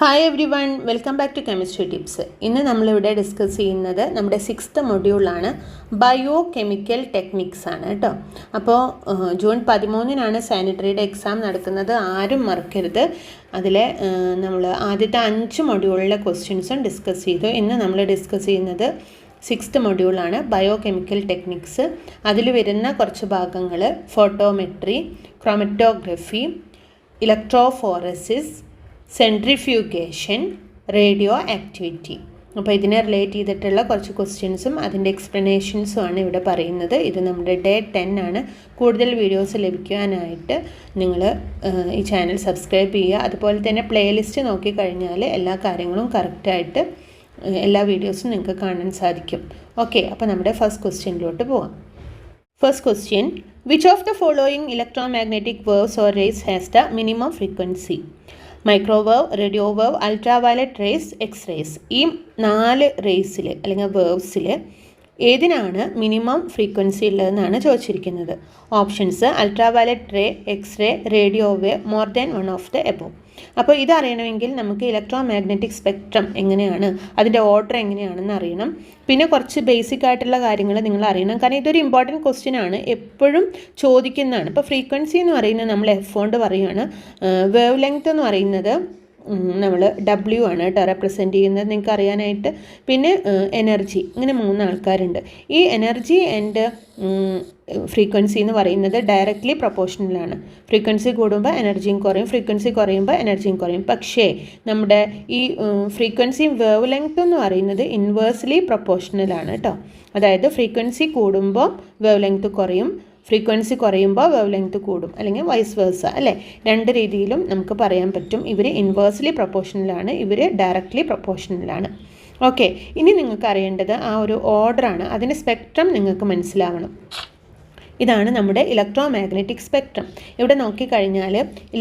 Hi everyone, welcome back to chemistry tips. ഇന്ന് നമ്മളിവിടെ discuss ചെയ്യുന്നത് നമ്മുടെ 6th മൊഡ്യൂളാണ്, ബയോ കെമിക്കൽ ടെക്നിക്സ് ആണ് കേട്ടോ. അപ്പോൾ ജൂൺ 13 സാനിറ്ററിയുടെ എക്സാം നടക്കുന്നത്, ആരും മറക്കരുത്. അതിലെ നമ്മൾ ആദ്യത്തെ 5 മൊഡ്യൂളിലെ ക്വസ്റ്റ്യൻസും ഡിസ്കസ് ചെയ്തു. ഇന്ന് നമ്മൾ ഡിസ്കസ് ചെയ്യുന്നത് 6th മൊഡ്യൂളാണ്, ബയോ കെമിക്കൽ ടെക്നിക്സ്. അതിൽ വരുന്ന കുറച്ച് ഭാഗങ്ങൾ photometry, chromatography, electrophoresis, centrifugation, radio activity. അപ്പോൾ ഇതിനെ റിലേറ്റ് ചെയ്തിട്ടുള്ള കുറച്ച് ക്വസ്റ്റ്യൻസും അതിൻ്റെ എക്സ്പ്ലനേഷൻസും ആണ് ഇവിടെ പറയുന്നത്. ഇത് നമ്മുടെ ഡേ 10 ആണ്. കൂടുതൽ വീഡിയോസ് ലഭിക്കാനായിട്ട് നിങ്ങൾ ഈ ചാനൽ സബ്സ്ക്രൈബ് ചെയ്യുക. അതുപോലെ തന്നെ പ്ലേലിസ്റ്റ് നോക്കിക്കഴിഞ്ഞാൽ എല്ലാ കാര്യങ്ങളും കറക്റ്റായിട്ട് എല്ലാ വീഡിയോസും നിങ്ങൾക്ക് കാണാൻ സാധിക്കും. ഓക്കെ, അപ്പോൾ നമ്മുടെ ഫസ്റ്റ് ക്വസ്റ്റ്യനിലോട്ട് പോവാം. First question, which of the following electromagnetic waves or rays has the minimum frequency? Microwave, radio wave, ultraviolet raise, X-raise. ഈ 4 റേസിൽ അല്ലെങ്കിൽ വേവ്സിൽ ഏതിനാണ് മിനിമം ഫ്രീക്വൻസി ഉള്ളതെന്നാണ് ചോദിച്ചിരിക്കുന്നത്. Options: ultraviolet ray, x-ray, radio wave, more than one of the above. അപ്പോൾ ഇതറിയണമെങ്കിൽ നമുക്ക് electro magnetic spectrum എങ്ങനെയാണ്, അതിൻ്റെ order എങ്ങനെയാണെന്ന് അറിയണം. പിന്നെ കുറച്ച് ബേസിക് ആയിട്ടുള്ള കാര്യങ്ങൾ നിങ്ങൾ അറിയണം. കാരണം ഇതൊരു ഇമ്പോർട്ടൻറ്റ് ക്വസ്റ്റ്യൻ ആണ്, എപ്പോഴും ചോദിക്കുന്നതാണ്. ഇപ്പോൾ ഫ്രീക്വൻസി എന്ന് പറയുന്നത് നമ്മൾ എഫ് കൊണ്ട് പറയുകയാണ്. വേവ് ലെങ്ത് എന്ന് പറയുന്നത് നമ്മൾ W ആണ് കേട്ടോ റെപ്രസെൻറ്റ് ചെയ്യുന്നത്, നിങ്ങൾക്ക് അറിയാനായിട്ട്. പിന്നെ എനർജി, ഇങ്ങനെ 3 ആൾക്കാരുണ്ട്. ഈ എനർജി ആൻഡ് ഫ്രീക്വൻസി എന്ന് പറയുന്നത് ഡയറക്റ്റ്ലി പ്രൊപ്പോർഷണലാണ്. ഫ്രീക്വൻസി കൂടുമ്പോൾ എനർജിയും കുറയും, ഫ്രീക്വൻസി കുറയുമ്പോൾ എനർജിയും കുറയും. പക്ഷേ നമ്മുടെ ഈ ഫ്രീക്വൻസിയും വേവ് ലെങ്ത് എന്ന് പറയുന്നത് ഇൻവേഴ്സ്ലി പ്രൊപ്പോർഷണലാണ് കേട്ടോ. അതായത് ഫ്രീക്വൻസി കൂടുമ്പോൾ വേവ് ലെങ്ത് കുറയും, ഫ്രീക്വൻസി കുറയുമ്പോൾ വേവ് ലെങ്ത് കൂടും, അല്ലെങ്കിൽ വൈസ് വേഴ്സ, അല്ലേ? 2 രീതിയിലും നമുക്ക് പറയാൻ പറ്റും. ഇവർ ഇൻവേഴ്സ്ലി പ്രൊപ്പോർഷണലാണ്, ഇവർ ഡയറക്റ്റ്ലി പ്രൊപ്പോർഷണലാണ്. ഓക്കെ, ഇനി നിങ്ങൾക്ക് അറിയേണ്ടത് ആ ഒരു ഓർഡറാണ്. അതിൻ്റെ സ്പെക്ട്രം നിങ്ങൾക്ക് മനസ്സിലാവണം. ഇതാണ് നമ്മുടെ ഇലക്ട്രോ മാഗ്നറ്റിക് സ്പെക്ട്രം. ഇവിടെ നോക്കിക്കഴിഞ്ഞാൽ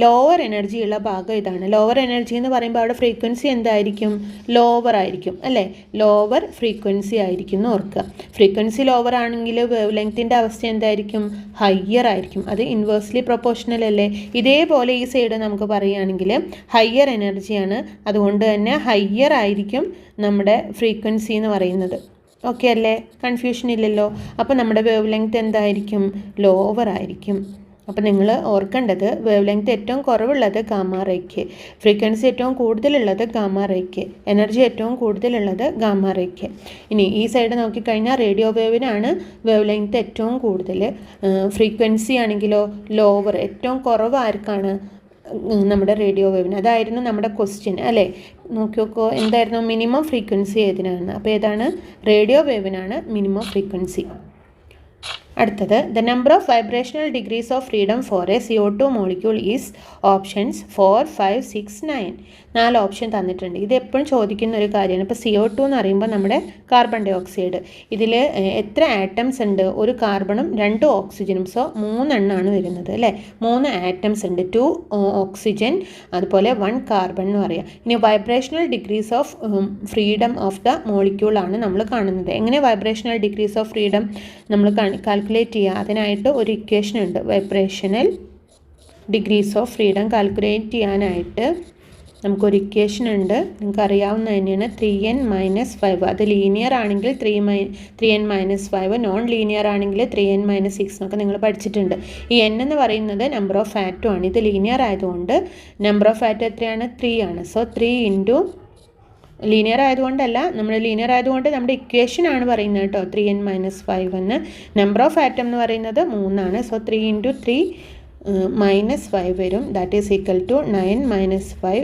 ലോവർ എനർജി ഉള്ള ഭാഗം ഇതാണ്. ലോവർ എനർജി എന്ന് പറയുമ്പോൾ അവിടെ ഫ്രീക്വൻസി എന്തായിരിക്കും? ലോവർ ആയിരിക്കും, അല്ലേ? ലോവർ ഫ്രീക്വൻസി ആയിരിക്കും എന്ന് ഓർക്കുക. ഫ്രീക്വൻസി ലോവർ ആണെങ്കിൽ വേവ് ലെങ്ത്തിൻ്റെ അവസ്ഥ എന്തായിരിക്കും? ഹയ്യർ ആയിരിക്കും. അത് ഇൻവേഴ്സ്ലി പ്രൊപ്പോർഷണൽ അല്ലേ? ഇതേപോലെ ഈ സൈഡ് നമുക്ക് പറയുകയാണെങ്കിൽ ഹയ്യർ എനർജിയാണ്, അതുകൊണ്ട് തന്നെ ഹയ്യർ ആയിരിക്കും നമ്മുടെ ഫ്രീക്വൻസി എന്ന് പറയുന്നത്. ഓക്കെ അല്ലേ? കൺഫ്യൂഷൻ ഇല്ലല്ലോ. അപ്പോൾ നമ്മുടെ വേവ് ലെങ്ത് എന്തായിരിക്കും? ലോവർ ആയിരിക്കും. അപ്പോൾ നിങ്ങൾ ഓർക്കേണ്ടത്, വേവ് ലെങ്ത് ഏറ്റവും കുറവുള്ളത് ഗാമ റേക്ക്, ഫ്രീക്വൻസി ഏറ്റവും കൂടുതലുള്ളത് ഗാമ റേക്ക്, എനർജി ഏറ്റവും കൂടുതലുള്ളത് ഗാമ റേക്ക്. ഇനി ഈ സൈഡ് നോക്കിക്കഴിഞ്ഞാൽ റേഡിയോ വേവിനാണ് വേവ് ലെങ്ത് ഏറ്റവും കൂടുതൽ, ഫ്രീക്വൻസി ആണെങ്കിലോ ലോവർ, ഏറ്റവും കുറവ് ആർക്കാണ്? നമ്മുടെ റേഡിയോ വേവിന്. അതായിരുന്നു നമ്മുടെ ക്വസ്റ്റ്യൻ, അല്ലേ? നോക്കിയോക്കോ, എന്തായിരുന്നു മിനിമം ഫ്രീക്വൻസി ഏതിനാണ്? അപ്പോൾ ഏതാണ്? റേഡിയോ വേവിനാണ് മിനിമം ഫ്രീക്വൻസി. അടുത്തത്, the number of vibrational degrees of freedom for a CO2 molecule is options 4, 5, 6, 9. 4 option തന്നിട്ടുണ്ട്. ഇത് എപ്പോഴും ചോദിക്കുന്ന ഒരു കാര്യമാണ്. ഇപ്പോൾ CO2 എന്ന് പറയുമ്പോൾ നമ്മുടെ കാർബൺ ഡൈ ഓക്സൈഡ്, ഇതിൽ എത്ര ആറ്റംസ് ഉണ്ട്? ഒരു കാർബണും 2 ഓക്സിജനും, സോ 3 എണ്ണമാണ് വരുന്നത്, അല്ലേ? 3 ആറ്റംസ് ഉണ്ട്, 2 ഓക്സിജൻ അതുപോലെ 1 കാർബൺ എന്ന് പറയാം. ഇനി vibrational degrees of freedom of the molecule ആണ് നമ്മൾ കാണുന്നത്. എങ്ങനെ വൈബ്രേഷണൽ ഡിഗ്രീസ് ഓഫ് ഫ്രീഡം നമ്മൾ കാൽക്കുലേറ്റ് ചെയ്യുക? അതിനായിട്ട് ഒരു ഇക്വേഷൻ ഉണ്ട്. Vibrational degrees of freedom calculate ചെയ്യാനായിട്ട് നമുക്കൊരു ഇക്വേഷൻ ഉണ്ട്, നിങ്ങൾക്ക് അറിയാവുന്ന തന്നെയാണ്. 3n-5. അത് ലീനിയർ ആണെങ്കിൽ 3n-5, നോൺ ലീനിയർ ആണെങ്കിൽ 3n-6 എന്നൊക്കെ നിങ്ങൾ പഠിച്ചിട്ടുണ്ട്. ഈ n എന്ന് പറയുന്നത് നമ്പർ ഓഫ് ആറ്റം ആണ്. ഇത് ലീനിയർ ആയതുകൊണ്ട് നമ്പർ ഓഫ് ആറ്റം എത്രയാണ്? 3 ആണ്. സോ 3 ഇൻറ്റു ലീനിയർ ആയതുകൊണ്ടല്ല, നമ്മുടെ ഇക്വേഷനാണ് പറയുന്നത് കേട്ടോ, 3n-5 എന്ന്. നമ്പർ ഓഫ് ആറ്റം എന്ന് പറയുന്നത് 3 ആണ്. സോ 3 ഇൻറ്റു 3 -5 വരും. That is equal to 9-5,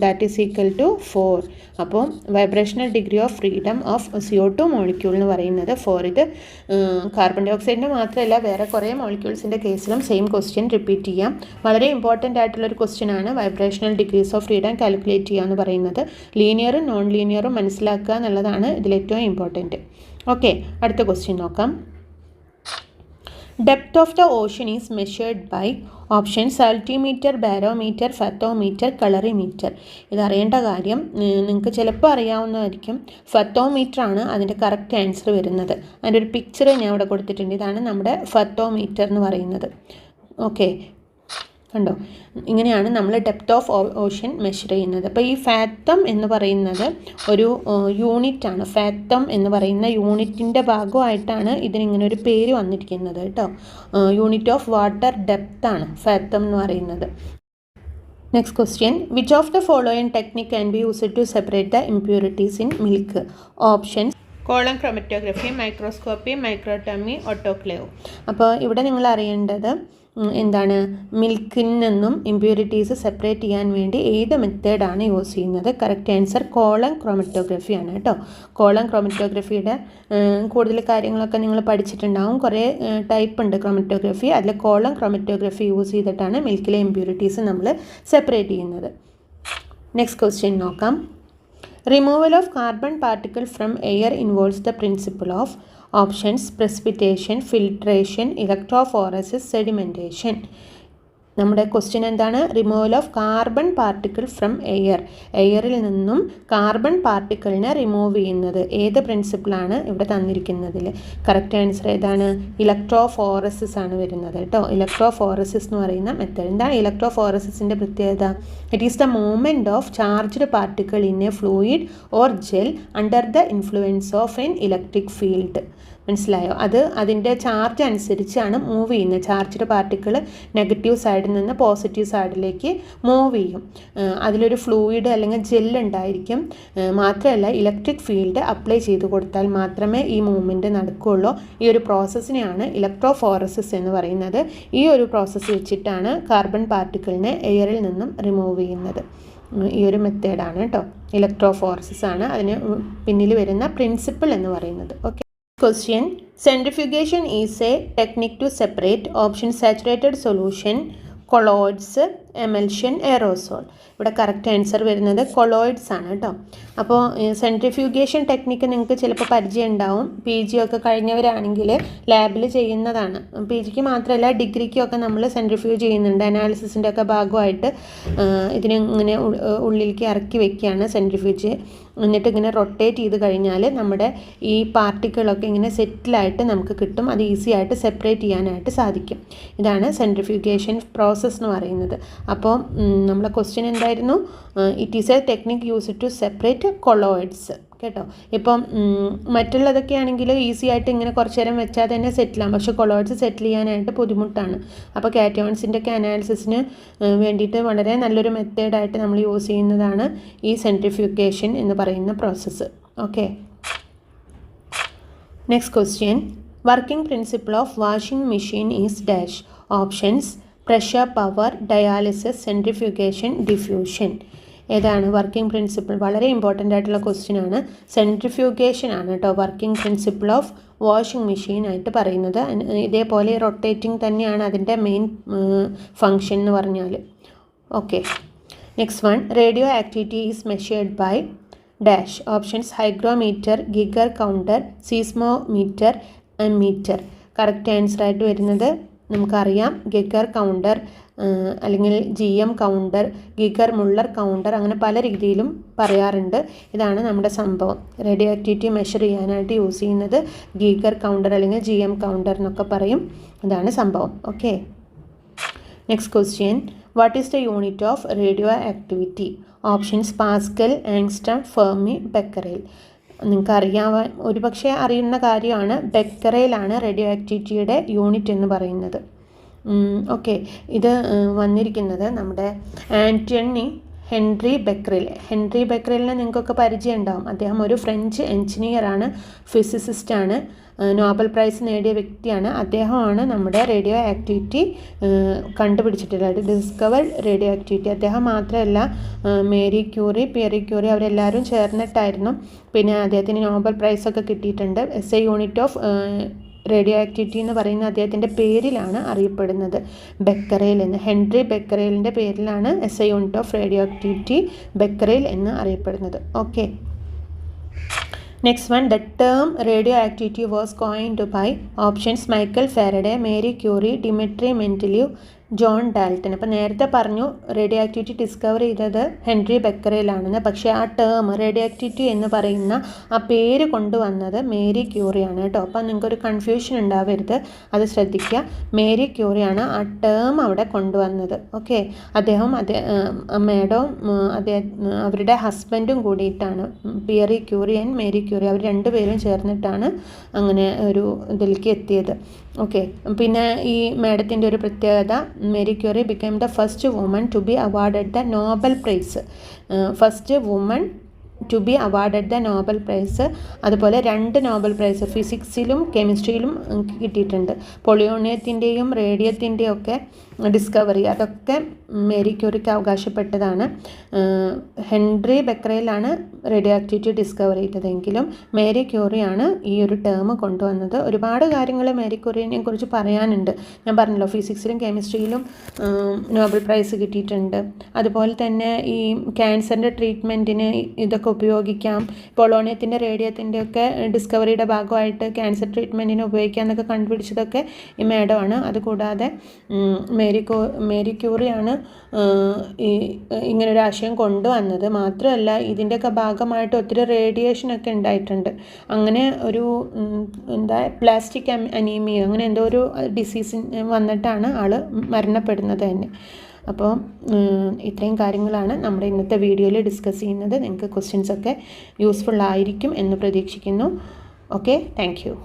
that is equal to 4. അപ്പോൾ vibrational degree of freedom of CO2 molecule എന്ന് പറയുന്നത് 4. ഇത് കാർബൺ ഡൈ ഓക്സൈഡിൻ്റെ മാത്രമല്ല, വേറെ കുറേ മോളിക്യൂൾസിൻ്റെ കേസിലും സെയിം ക്വസ്റ്റ്യൻ റിപ്പീറ്റ് ചെയ്യാം. വളരെ ഇമ്പോർട്ടൻ്റ് ആയിട്ടുള്ളൊരു ക്വസ്റ്റ്യൻ ആണ് vibrational degrees of freedom calculate ചെയ്യുക എന്ന് പറയുന്നത്. ലീനിയറും നോൺ ലീനിയറും മനസ്സിലാക്കുക എന്നുള്ളതാണ് ഇതിലേറ്റവും ഇമ്പോർട്ടൻറ്റ്. ഓക്കെ, അടുത്ത ക്വസ്റ്റ്യൻ നോക്കാം. Depth of the ocean is measured by options: altimeter, barometer, fathometer, colorimeter. ഇതറിയേണ്ട കാര്യം നിങ്ങൾക്ക് ചിലപ്പോൾ അറിയാവുന്നതായിരിക്കും. ഫത്തോമീറ്റർ ആണ് അതിൻ്റെ കറക്റ്റ് ആൻസർ വരുന്നത്. അതിൻ്റെ ഒരു പിക്ചർ ഞാൻ ഇവിടെ കൊടുത്തിട്ടുണ്ട്. ഇതാണ് നമ്മുടെ ഫത്തോമീറ്റർ എന്ന് പറയുന്നത്. ഓക്കെ, കണ്ടോ, ഇങ്ങനെയാണ് നമ്മൾ ഡെപ്ത് ഓഫ് ഓഷ്യൻ മെഷർ ചെയ്യുന്നത്. അപ്പോൾ ഈ ഫാത്തം എന്ന് പറയുന്നത് ഒരു യൂണിറ്റാണ്. ഫാത്തം എന്ന് പറയുന്ന യൂണിറ്റിൻ്റെ ഭാഗമായിട്ടാണ് ഇതിനിങ്ങനെ ഒരു പേര് വന്നിരിക്കുന്നത് കേട്ടോ. യൂണിറ്റ് ഓഫ് വാട്ടർ ഡെപ്ത് ആണ് ഫാത്തം എന്ന് പറയുന്നത്. Next question, which of the following technique can be used to separate the impurities in milk? Options column chromatography, microscopy, microtomy, autoclave. അപ്പോൾ ഇവിടെ നിങ്ങൾ അറിയേണ്ടത് എന്താണ്, മിൽക്കിൽ നിന്നും ഇമ്പ്യൂരിറ്റീസ് സെപ്പറേറ്റ് ചെയ്യാൻ വേണ്ടി ഏത് മെത്തേഡാണ് യൂസ് ചെയ്യുന്നത്? കറക്റ്റ് ആൻസർ കോളം ക്രോമറ്റോഗ്രഫിയാണ് കേട്ടോ. കോളം ക്രോമറ്റോഗ്രഫിയുടെ കൂടുതൽ കാര്യങ്ങളൊക്കെ നിങ്ങൾ പഠിച്ചിട്ടുണ്ടാവും. കുറേ ടൈപ്പ് ഉണ്ട് ക്രോമറ്റോഗ്രഫി. അതിൽ കോളം ക്രോമറ്റോഗ്രഫി യൂസ് ചെയ്തിട്ടാണ് മിൽക്കിലെ ഇമ്പ്യൂരിറ്റീസ് നമ്മൾ സെപ്പറേറ്റ് ചെയ്യുന്നത്. നെക്സ്റ്റ് ക്വസ്റ്റ്യൻ നോക്കാം. Removal of carbon particle from air involves the principle of options precipitation, filtration, electrophoresis, sedimentation. നമ്മുടെ ക്വസ്റ്റ്യൻ എന്താണ്? Removal of carbon particle from എയറിൽ നിന്നും കാർബൺ പാർട്ടിക്കിളിനെ റിമൂവ് ചെയ്യുന്നത് ഏത് പ്രിൻസിപ്പിളാണ് ഇവിടെ തന്നിരിക്കുന്നതിൽ? കറക്റ്റ് ആൻസർ ഏതാണ്? ഇലക്ട്രോഫോറസിസ് ആണ് വരുന്നത് കേട്ടോ. ഇലക്ട്രോഫോറസിസ് എന്ന് പറയുന്ന മെത്തേഡ്. എന്താണ് ഇലക്ട്രോഫോറസിസിൻ്റെ പ്രത്യേകത? It is the movement of charged particle in A fluid or gel under the influence of N electric field. മനസ്സിലായോ? അത് അതിൻ്റെ ചാർജ് അനുസരിച്ചാണ് മൂവ് ചെയ്യുന്നത്. ചാർജ്ഡ് പാർട്ടിക്കിൾ നെഗറ്റീവ് സൈഡിൽ നിന്ന് പോസിറ്റീവ് സൈഡിലേക്ക് മൂവ് ചെയ്യും. അതിലൊരു ഫ്ലൂയിഡ് അല്ലെങ്കിൽ ജെല്ലുണ്ടായിരിക്കും. മാത്രമല്ല ഇലക്ട്രിക് ഫീൽഡ് അപ്ലൈ ചെയ്ത് കൊടുത്താൽ മാത്രമേ ഈ മൂവ്മെൻറ്റ് നടക്കുകയുള്ളൂ. ഈ ഒരു പ്രോസസ്സിനെയാണ് ഇലക്ട്രോഫോറസിസ് എന്ന് പറയുന്നത്. ഈ ഒരു പ്രോസസ്സ് വെച്ചിട്ടാണ് കാർബൺ പാർട്ടിക്കിളിനെ എയറിൽ നിന്നും റിമൂവ് ചെയ്യുന്നത്. ഈ ഒരു മെത്തേഡാണ് കേട്ടോ. ഇലക്ട്രോഫോറസിസ് ആണ് അതിന് പിന്നിൽ വരുന്ന പ്രിൻസിപ്പിൾ എന്ന് പറയുന്നത്. Okay. Question, centrifugation is a technique to separate option saturated solution, colloids, emulsion, aerosol. ഇവിടെ കറക്റ്റ് ആൻസർ വരുന്നത് കൊളോയിഡ്സ് ആണ് കേട്ടോ. അപ്പോൾ സെൻട്രിഫ്യൂഗേഷൻ ടെക്നിക്ക് നിങ്ങൾക്ക് ചിലപ്പോൾ പരിചയം ഉണ്ടാവും. PG ഒക്കെ കഴിഞ്ഞവരാണെങ്കിൽ ലാബിൽ ചെയ്യുന്നതാണ്. PGക്ക് മാത്രമല്ല ഡിഗ്രിക്കൊക്കെ നമ്മൾ സെൻട്രിഫ്യൂഗ് ചെയ്യുന്നുണ്ട്. അനാലിസിസിൻ്റെ ഒക്കെ ഭാഗമായിട്ട് ഇതിനെ ഇങ്ങനെ ഉള്ളിലേക്ക് ഇറക്കി വെക്കുകയാണ് സെൻട്രിഫ്യൂജ്. എന്നിട്ട് ഇങ്ങനെ റൊട്ടേറ്റ് ചെയ്ത് കഴിഞ്ഞാൽ നമ്മുടെ ഈ പാർട്ടിക്കിളൊക്കെ ഇങ്ങനെ സെറ്റിലായിട്ട് നമുക്ക് കിട്ടും. അത് ഈസി ആയിട്ട് സെപ്പറേറ്റ് ചെയ്യാനായിട്ട് സാധിക്കും. ഇതാണ് സെൻട്രിഫ്യൂഗേഷൻ പ്രോസസ്സ് എന്ന് പറയുന്നത്. അപ്പോൾ നമ്മളെ ക്വസ്റ്റ്യൻ എന്തായിരുന്നു? It is a technique used to separate colloids കേട്ടോ. ഇപ്പം മറ്റുള്ളതൊക്കെ ആണെങ്കിൽ ഈസി ആയിട്ട് ഇങ്ങനെ കുറച്ച് നേരം വെച്ചാൽ തന്നെ സെറ്റിലാകും. പക്ഷേ കൊളോയിഡ്സ് സെറ്റിൽ ചെയ്യാനായിട്ട് ബുദ്ധിമുട്ടാണ്. അപ്പോൾ കാറ്റയോൺസിൻ്റെ ഒക്കെ അനാലിസിസിന് വേണ്ടിയിട്ട് വളരെ നല്ലൊരു മെത്തേഡായിട്ട് നമ്മൾ യൂസ് ചെയ്യുന്നതാണ് ഈ സെൻട്രിഫ്യൂഗേഷൻ എന്ന് പറയുന്ന process. Okay. Next question, working principle of washing machine is dash. Options pressure, power, dialysis, centrifugation, diffusion. ഏതാണ് വർക്കിംഗ് പ്രിൻസിപ്പിൾ? വളരെ ഇമ്പോർട്ടൻ്റ് ആയിട്ടുള്ള ക്വസ്റ്റ്യൻ ആണ്. സെൻട്രിഫ്യൂഗേഷൻ ആണ് കേട്ടോ working principle of washing machine ആയിട്ട് പറയുന്നത്. ഇതേപോലെ റൊട്ടേറ്റിംഗ് തന്നെയാണ് അതിൻ്റെ മെയിൻ ഫങ്ഷൻ എന്ന് പറഞ്ഞാൽ. Okay. Next one, radioactivity is measured by dash. Options hygrometer, Geiger counter, seismometer, ammeter. Correct answer ആയിട്ട് വരുന്നത് നമുക്കറിയാം ഗിഗർ കൗണ്ടർ അല്ലെങ്കിൽ GM counter, Geiger Muller counter, അങ്ങനെ പല രീതിയിലും പറയാറുണ്ട്. ഇതാണ് നമ്മുടെ സംഭവം. റേഡിയോ ആക്ടിവിറ്റി മെഷർ ചെയ്യാനായിട്ട് യൂസ് ചെയ്യുന്നത് ഗിഗർ കൗണ്ടർ അല്ലെങ്കിൽ GM കൗണ്ടർ എന്നൊക്കെ പറയും. ഇതാണ് സംഭവം. Okay. Next question, what is the unit of radioactivity? Options pascal, angstrom, fermi, becquerel. നിങ്ങൾക്ക് അറിയാൻ ഒരുപക്ഷെ അറിയുന്ന കാര്യമാണ്. ബെക്കറേലാണ് റേഡിയോ ആക്ടിവിറ്റിയുടെ യൂണിറ്റ് എന്ന് പറയുന്നത്. ഓക്കെ. ഇത് വന്നിരിക്കുന്നത് നമ്മുടെ ആൻ്റണി ഹെൻറി ബെക്കറേൽ. ഹെൻറി ബെക്കറേലിനെ നിങ്ങൾക്കൊക്കെ പരിചയം ഉണ്ടാവും. അദ്ദേഹം ഒരു ഫ്രഞ്ച് എൻജിനീയറാണ്, ഫിസിസിസ്റ്റാണ്, നോബൽ പ്രൈസ് നേടിയ വ്യക്തിയാണ്. അദ്ദേഹമാണ് നമ്മുടെ റേഡിയോ ആക്ടിവിറ്റി കണ്ടുപിടിച്ചിട്ടുള്ളത്, ഡിസ്കവേർഡ് റേഡിയോ ആക്ടിവിറ്റി. അദ്ദേഹം മാത്രമല്ല മേരി ക്യൂറി, പിയറി ക്യൂറി അവരെല്ലാവരും ചേർന്നിട്ടായിരുന്നു. പിന്നെ അദ്ദേഹത്തിന് നോബൽ പ്രൈസൊക്കെ കിട്ടിയിട്ടുണ്ട്. SI unit of radio activity എന്ന് പറയുന്ന അദ്ദേഹത്തിൻ്റെ പേരിലാണ് അറിയപ്പെടുന്നത്, ബെക്കറേൽ എന്ന്. ഹെൻറി ബെക്കറേലിൻ്റെ പേരിലാണ് SI unit of radioactivity becquerel എന്ന് അറിയപ്പെടുന്നത്. Okay. Next one, the term radioactivity was coined by options Michael Faraday, Marie Curie, Dmitry Mendeleev, John Dalton. അപ്പോൾ നേരത്തെ പറഞ്ഞു റേഡിയോ ആക്ടിവിറ്റി ഡിസ്കവർ ചെയ്തത് ഹെൻറി ബെക്കറേലാണെന്ന്. പക്ഷേ ആ ടേം റേഡിയോ ആക്ടിവിറ്റി എന്ന് പറയുന്ന ആ പേര് കൊണ്ടുവന്നത് മേരി ക്യൂറിയാണ് കേട്ടോ. അപ്പോൾ നിങ്ങൾക്കൊരു കൺഫ്യൂഷൻ ഉണ്ടാവരുത്, അത് ശ്രദ്ധിക്കുക. മേരി ക്യൂറിയാണ് ആ ടേം അവിടെ കൊണ്ടുവന്നത്. ഓക്കെ, അദ്ദേഹം മേഡവും അവരുടെ ഹസ്ബൻഡും കൂടിയിട്ടാണ്, Pierre Curie and Marie Curie, അവർ രണ്ടുപേരും ചേർന്നിട്ടാണ് അങ്ങനെ ഒരു ഇതിലേക്ക് എത്തിയത്. ഓക്കെ, പിന്നെ ഈ മേഡത്തിൻ്റെ ഒരു പ്രത്യേകത, Marie Curie became the first woman to be awarded the Nobel Prize. First woman to be awarded the Nobel prize. അതുപോലെ 2 നോബൽ പ്രൈസ് ഫിസിക്സിലും കെമിസ്ട്രിയിലും കിട്ടിയിട്ടുണ്ട്. പൊളിയോണിയത്തിൻ്റെയും റേഡിയത്തിൻ്റെയും ഒക്കെ ഡിസ്കവറി അതൊക്കെ മേരി ക്യൂറിക്ക് അവകാശപ്പെട്ടതാണ്. ഹെൻറി ബെക്കറേലാണ് റേഡിയോ ആക്ടിവിറ്റി ഡിസ്കവർ ചെയ്തതെങ്കിലും മേരി ക്യൂറിയാണ് ഈ ഒരു ടേം കൊണ്ടുവന്നത്. ഒരുപാട് കാര്യങ്ങൾ മേരി ക്യൂറിനെ കുറിച്ച് പറയാനുണ്ട്. ഞാൻ പറഞ്ഞല്ലോ, ഫിസിക്സിലും കെമിസ്ട്രിയിലും നോബൽ പ്രൈസ് കിട്ടിയിട്ടുണ്ട്. അതുപോലെ തന്നെ ഈ ക്യാൻസറിൻ്റെ ട്രീറ്റ്മെൻറ്റിന് ഇതൊക്കെ ഉപയോഗിക്കാം. പൊളോണിയത്തിൻ്റെ റേഡിയത്തിൻ്റെ ഒക്കെ ഡിസ്കവറിയുടെ ഭാഗമായിട്ട് ക്യാൻസർ ട്രീറ്റ്മെൻറ്റിന് ഉപയോഗിക്കാം എന്നൊക്കെ കണ്ടുപിടിച്ചതൊക്കെ ഈ മേഡമാണ്. അതുകൂടാതെ മേരി ക്യൂറിയാണ് ഈ ഇങ്ങനൊരു ആശയം കൊണ്ടുവന്നത്. മാത്രമല്ല ഇതിൻ്റെയൊക്കെ ഭാഗമായിട്ട് ഒത്തിരി റേഡിയേഷനൊക്കെ ഉണ്ടായിട്ടുണ്ട്. അങ്ങനെ ഒരു പ്ലാസ്റ്റിക് അനീമിയ അങ്ങനെ എന്തോ ഒരു ഡിസീസ് വന്നിട്ടാണ് ആൾ മരണപ്പെടുന്നത് തന്നെ. അപ്പോൾ ഇത്രയും കാര്യങ്ങളാണ് നമ്മുടെ ഇന്നത്തെ വീഡിയോയിൽ ഡിസ്കസ് ചെയ്യുന്നത്. നിങ്ങൾക്ക് ക്വസ്റ്റ്യൻസൊക്കെ യൂസ്ഫുൾ ആയിരിക്കും എന്ന് പ്രതീക്ഷിക്കുന്നു. Okay, thank you.